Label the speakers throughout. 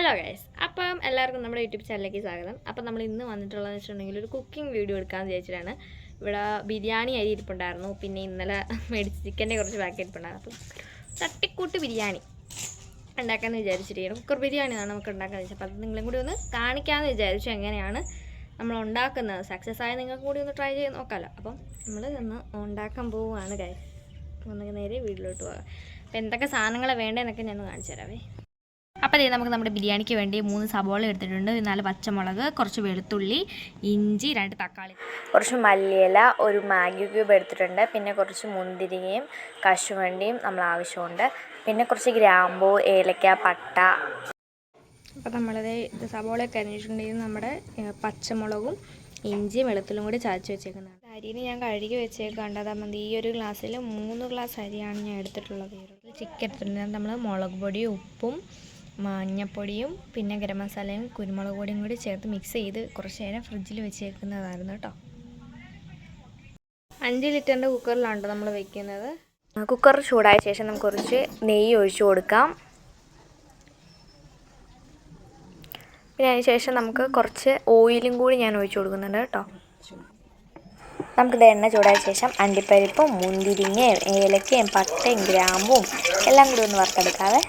Speaker 1: Hello guys, അപ്പം എല്ലാവർക്കും നമ്മുടെ യൂട്യൂബ് ചാനലിലേക്ക് സ്വാഗതം. അപ്പം നമ്മൾ ഇന്ന് വന്നിട്ടുള്ളതെന്ന് വെച്ചിട്ടുണ്ടെങ്കിൽ ഒരു കുക്കിംഗ് വീഡിയോ എടുക്കാമെന്ന് വിചാരിച്ചിട്ടാണ്. ഇവിടെ ബിരിയാണി അരി ഇരിപ്പുണ്ടായിരുന്നു, പിന്നെ ഇന്നലെ മേടിച്ച് ചിക്കൻ്റെ കുറച്ച് ബാക്കി ഇരിപ്പുണ്ടായിരുന്നു. അപ്പം തട്ടിക്കൂട്ട് ബിരിയാണി ഉണ്ടാക്കാമെന്ന് വിചാരിച്ചിരിക്കുകയാണ്. കുക്കർ ബിരിയാണിയാണ് നമുക്ക് ഉണ്ടാക്കാമെന്ന് വെച്ചാൽ. അപ്പം അത് നിങ്ങളും കൂടി ഒന്ന് കാണിക്കാമെന്ന് വിചാരിച്ചു എങ്ങനെയാണ് നമ്മൾ ഉണ്ടാക്കുന്നത്. സക്സസ് ആയ നിങ്ങൾക്ക് കൂടി ഒന്ന് ട്രൈ ചെയ്ത് നോക്കാമല്ലോ. അപ്പം നമ്മൾ ഒന്ന് ഉണ്ടാക്കാൻ പോവുകയാണ് ഗൈസ്. നമുക്ക് നേരെ വീട്ടിലോട്ട് പോകാം. അപ്പം എന്തൊക്കെ സാധനങ്ങൾ വേണ്ടതെന്നൊക്കെ ഞാൻ കാണിച്ചു തരാവേ. അപ്പോൾ നമുക്ക് നമ്മുടെ ബിരിയാണിക്ക് വേണ്ടി 3 സബോള എടുത്തിട്ടുണ്ട്, 4 പച്ചമുളക്, കുറച്ച് വെളുത്തുള്ളി, ഇഞ്ചി, 2 തക്കാളി, കുറച്ച് മല്ലിയില, ഒരു മാഗി ക്യൂബ് എടുത്തിട്ടുണ്ട്, പിന്നെ കുറച്ച് മുന്തിരിങ്ങയും കശുവണ്ടിയും നമ്മൾ ആവശ്യമുണ്ട്, പിന്നെ കുറച്ച് ഗ്രാമ്പൂ, ഏലക്ക, പട്ട. അപ്പോൾ നമ്മളത് സബോളയൊക്കെ അരിഞ്ഞിട്ടുണ്ടെങ്കിൽ നമ്മുടെ പച്ചമുളകും ഇഞ്ചിയും വെളുത്തുള്ളിയും കൂടി ചതച്ച് വെച്ചേക്കുന്നതാണ്. അരിന് ഞാൻ കഴുകി വെച്ചേക്കാണ്ടത് മതി. ഈ ഒരു ഗ്ലാസ്സിൽ 3 ഗ്ലാസ് അരിയാണ് ഞാൻ എടുത്തിട്ടുള്ളത്. ചിക്കൻ എടുത്തിട്ടുണ്ട്. നമ്മൾ മുളക് പൊടിയും ഉപ്പും മഞ്ഞപ്പൊടിയും പിന്നെ ഗരം മസാലയും കുരുമുളക് പൊടിയും കൂടി ചേർത്ത് മിക്സ് ചെയ്ത് കുറച്ച് നേരം ഫ്രിഡ്ജിൽ വെച്ചേക്കുന്നതായിരുന്നു കേട്ടോ. 5 ലിറ്ററിൻ്റെ കുക്കറിലാണ് നമ്മൾ വെക്കുന്നത്. കുക്കർ ചൂടായ ശേഷം നമുക്ക് കുറച്ച് നെയ്യ് ഒഴിച്ചു കൊടുക്കാം. പിന്നെ അതിന് ശേഷം നമുക്ക് കുറച്ച് ഓയിലും കൂടി ഞാൻ ഒഴിച്ചു കൊടുക്കുന്നുണ്ട് കേട്ടോ. നമുക്കിത് എണ്ണ ചൂടായ ശേഷം അണ്ടിപ്പരിപ്പും മുന്തിരിങ്ങയും ഏലക്കയും പട്ടയും ഗ്രാമ്പും എല്ലാം കൂടി ഒന്ന് വറുത്തെടുക്കാവേ.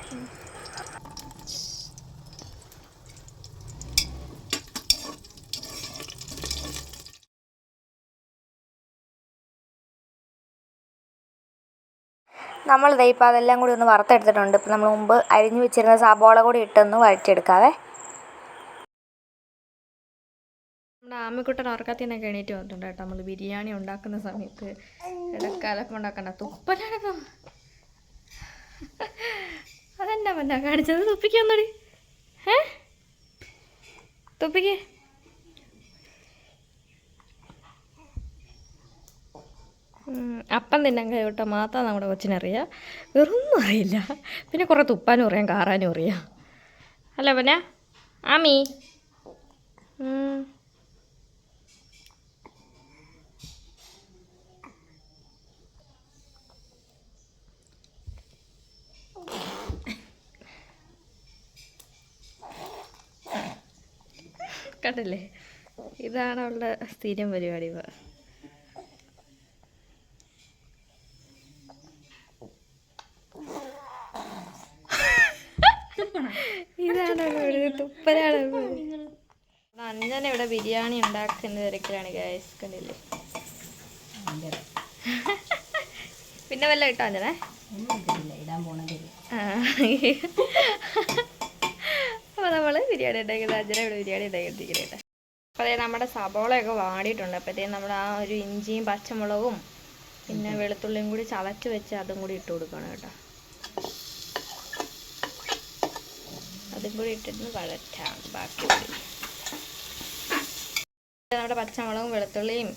Speaker 1: നമ്മൾ ഇപ്പോൾ അതെല്ലാം കൂടി ഒന്ന് വറുത്തെടുത്തിട്ടുണ്ട്. ഇപ്പം നമ്മൾ മുമ്പ് അരിഞ്ഞു വെച്ചിരുന്ന സബോള കൂടി ഇട്ടൊന്ന് വഴറ്റിയെടുക്കാവേ. നമ്മുടെ ആമിക്കുട്ടൻ ഉറക്കത്തിനൊക്കെ എണീറ്റ് വന്നിട്ടുണ്ട് കേട്ടോ. നമ്മൾ ബിരിയാണി ഉണ്ടാക്കുന്ന സമയത്ത് ഇടക്കാലൊക്കെ ഉണ്ടാക്കണ്ട തുപ്പലാണിപ്പം. അതെന്നാ പറ്റാ കാണിച്ചത്? തുപ്പിക്കൊന്നടി, തുപ്പിക്കേ. അപ്പം തിന്നാൻ കേട്ടോ മാത്രം നമ്മുടെ കൊച്ചിനറിയാം, വേറൊന്നും അറിയില്ല. പിന്നെ കുറേ തുപ്പാനും അറിയാം, കാറാനും അറിയാം. അല്ല പിന്നെ ആമി കണ്ടില്ലേ, ഇതാണ് അവളുടെ സ്ഥിരം പരിപാടി. ഇതാണ് തുപ്പലാണ്. അഞ്ജന ഇവിടെ ബിരിയാണി ഉണ്ടാക്കുന്ന തിരക്കിലാണ് ഗൈസ്, കണ്ടില്ലേ. പിന്നെ വല്ല ഇട്ടോ അഞ്ജനെ? അപ്പോൾ നമ്മൾ ബിരിയാണി ഉണ്ടാക്കുന്നത് അഞ്ജന ഇവിടെ ബിരിയാണി ഉണ്ടാക്കിയിരിക്കട്ടെ. അപ്പോൾ അതായത് നമ്മുടെ സബോളയൊക്കെ വാടിയിട്ടുണ്ട്. അപ്പോഴത്തേക്കും നമ്മൾ ആ ഒരു ഇഞ്ചിയും പച്ചമുളകും പിന്നെ വെളുത്തുള്ളിയും കൂടി ചതച്ച് വെച്ച് അതും കൂടി ഇട്ട് കൊടുക്കണം കേട്ടോ. അതും കൂടി ഇട്ടിട്ട് വഴറ്റാം. ബാക്കി നമ്മുടെ പച്ചമുളകും വെളുത്തുള്ളിയും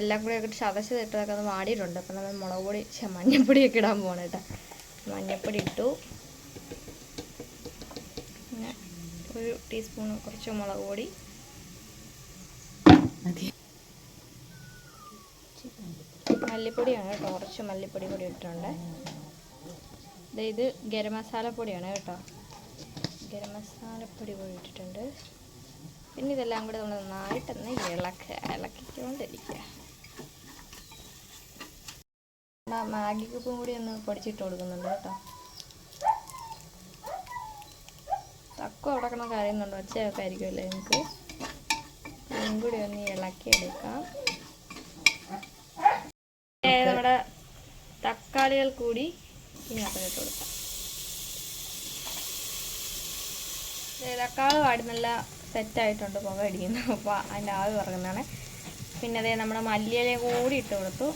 Speaker 1: എല്ലാം കൂടി ഒക്കെ ചതച്ച് ഇട്ടതൊക്കെ അത് വാടിയിട്ടുണ്ട്. അപ്പം നമ്മൾ മുളക് പൊടി മഞ്ഞൾപ്പൊടിയൊക്കെ ഇടാൻ പോകണം കേട്ടോ. മഞ്ഞൾപ്പൊടി ഇട്ടു, പിന്നെ 1 ടീസ്പൂൺ കുറച്ച് മുളക് പൊടി, മല്ലിപ്പൊടിയാണ് കേട്ടോ, കുറച്ച് മല്ലിപ്പൊടി കൂടി ഇട്ടിട്ടുണ്ട്. ഇത് ഗരം മസാലപ്പൊടിയാണ് കേട്ടോ, ഗരം മസാലപ്പൊടി കൂടി ഇട്ടിട്ടുണ്ട്. പിന്നെ ഇതെല്ലാം കൂടെ നമ്മൾ നന്നായിട്ടൊന്ന് ഇളക്കിക്കൊണ്ടിരിക്കുക. മാഗി ക്യൂബും കൂടി ഒന്ന് പൊടിച്ചിട്ട് കൊടുക്കുന്നുണ്ട് കേട്ടോ. തക്കം ഉടക്കണ കാര്യമുണ്ടോ, ഒച്ചയൊക്കെ ആയിരിക്കുമല്ലേ നിങ്ങൾക്ക്. ഇതും കൂടി ഒന്ന് ഇളക്കിയെടുക്കാം. നമ്മുടെ തക്കാളികൾ കൂടി ഇതിനകത്ത് ഇട്ട് കൊടുക്കാം. തക്കാളി വാടി നല്ല സെറ്റായിട്ടുണ്ട്, പുക അടിക്കുന്നു. അപ്പോൾ അതിൻ്റെ ആവി പറയുന്നതാണ്. പിന്നെ അതേ നമ്മുടെ മല്ലിയില കൂടി ഇട്ട് കൊടുത്തു.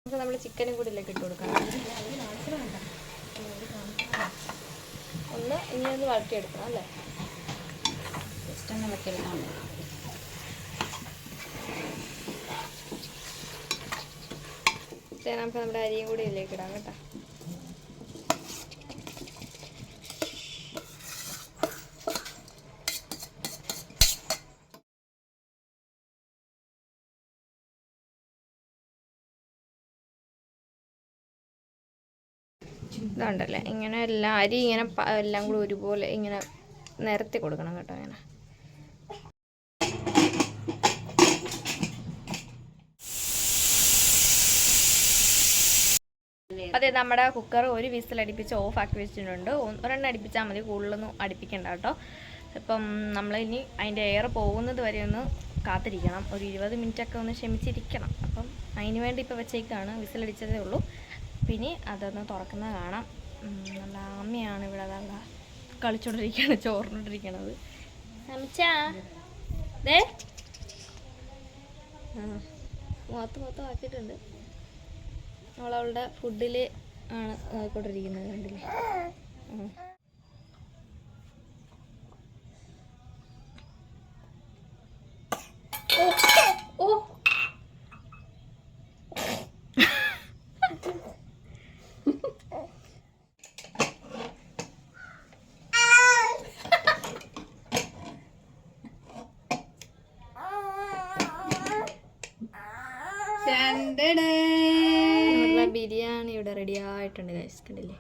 Speaker 1: നമുക്ക് നമ്മൾ ചിക്കനും കൂടി ഇതിലേക്ക് ഇട്ട് കൊടുക്കണം. ഇനി ഒന്ന് വഴറ്റിയെടുക്കണം അല്ലേ, ജസ്റ്റ് ഒന്ന് വഴറ്റിയെടുക്കാൻ. നമുക്ക് നമ്മുടെ അരിയും കൂടി ഇതിലേക്ക് ഇടാം കേട്ടോ. ഇതുണ്ടല്ലേ ഇങ്ങനെ എല്ലാം അരി ഇങ്ങനെ എല്ലാം കൂടി ഒരുപോലെ ഇങ്ങനെ നിരത്തി കൊടുക്കണം കേട്ടോ. അങ്ങനെ അതെ, നമ്മുടെ കുക്കർ ഒരു വിസിലടിപ്പിച്ച് ഓഫാക്കി വെച്ചിട്ടുണ്ട്. ഒരെണ്ണം അടിപ്പിച്ചാൽ മതി, കൂടുതലൊന്നും അടുപ്പിക്കണ്ട കേട്ടോ. ഇപ്പം നമ്മളിനി അതിൻ്റെ എയർ പോകുന്നത് വരെ ഒന്ന് കാത്തിരിക്കണം. ഒരു 20 മിനിറ്റൊക്കെ ഒന്ന് ക്ഷമിച്ചിരിക്കണം. അപ്പം അതിന് വേണ്ടി ഇപ്പോൾ വെച്ചേക്കാണ്, വിസിലടിച്ചതേ ഉള്ളൂ. പിന്നെ അതൊന്ന് തുറക്കുന്നത് കാണാം. നല്ല അമ്മയാണ് ഇവിടെ അതല്ല കളിച്ചോണ്ടിരിക്കുകയാണ്, ചോറിനോണ്ടിരിക്കണത്. അമ്മച്ചാ ദേ മൊത്തം ആക്കിയിട്ടുണ്ട്. അവളവളുടെ ഫുഡിൽ ആണ് ആയിക്കൊണ്ടിരിക്കുന്നത്, കണ്ടില്ലേ? ഓ ബിരിയാണി ഇവിടെ റെഡി ആയിട്ടുണ്ട് ഗൈസ്, കണ്ടില്ലേ?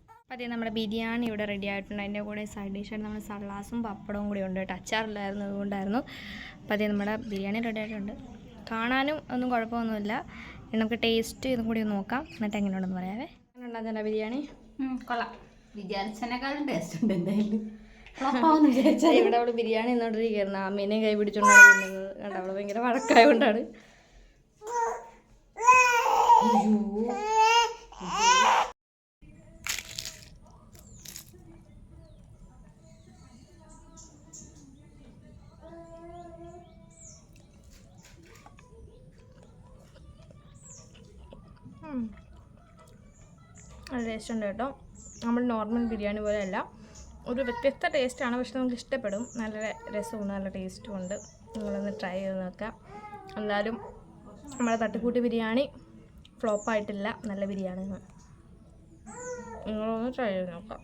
Speaker 1: അപ്പോൾ അതേ നമ്മുടെ ബിരിയാണി ഇവിടെ റെഡി ആയിട്ടുണ്ട്. അതിൻ്റെ കൂടെ സൈഡ് ഡിഷായിട്ട് നമ്മൾ സലാസും പപ്പടവും കൂടി ഉണ്ട് കേട്ടോ. അച്ചാറില്ലായിരുന്നു, അതുകൊണ്ടായിരുന്നു. അപ്പോൾ അതേ നമ്മുടെ ബിരിയാണി റെഡി ആയിട്ടുണ്ട്. കാണാനും ഒന്നും കുഴപ്പമൊന്നുമില്ല. നമുക്ക് ടേസ്റ്റ് ഇതും കൂടി ഒന്ന് നോക്കാം, എന്നിട്ട് എങ്ങനെയുണ്ടെന്ന് പറയാവേ. അങ്ങനെ ഉണ്ടാകുന്ന ബിരിയാണി
Speaker 2: കൊള്ളാം, വിചാരിച്ചതിനേക്കാളും ടേസ്റ്റ് ഉണ്ട്. എന്തായാലും
Speaker 1: ഇവിടെ അവള് ബിരിയാണി നിന്നോണ്ടിരിക്കുകയായിരുന്നു. അമ്മേനെ കൈ പിടിച്ചോണ്ടാണ് തിന്നുന്നത് കണ്ട. അവള് ഭയങ്കര വഴക്കായോണ്ടാണ്. നല്ല ടേസ്റ്റ് ഉണ്ട് കേട്ടോ. നമ്മൾ നോർമൽ ബിരിയാണി പോലെയല്ല, ഒരു വ്യത്യസ്ത ടേസ്റ്റാണ്. പക്ഷെ നമുക്ക് ഇഷ്ടപ്പെടും. നല്ല രസവും നല്ല ടേസ്റ്റും ഉണ്ട്. നിങ്ങളൊന്ന് ട്രൈ ചെയ്ത് നോക്കാം. എന്തായാലും നമ്മുടെ തട്ടിക്കൂട്ടി ബിരിയാണി ഫ്ലോപ്പായിട്ടില്ല, നല്ല ബിരിയാണിയാണ്. നിങ്ങളൊന്ന് ട്രൈ ചെയ്ത് നോക്കാം.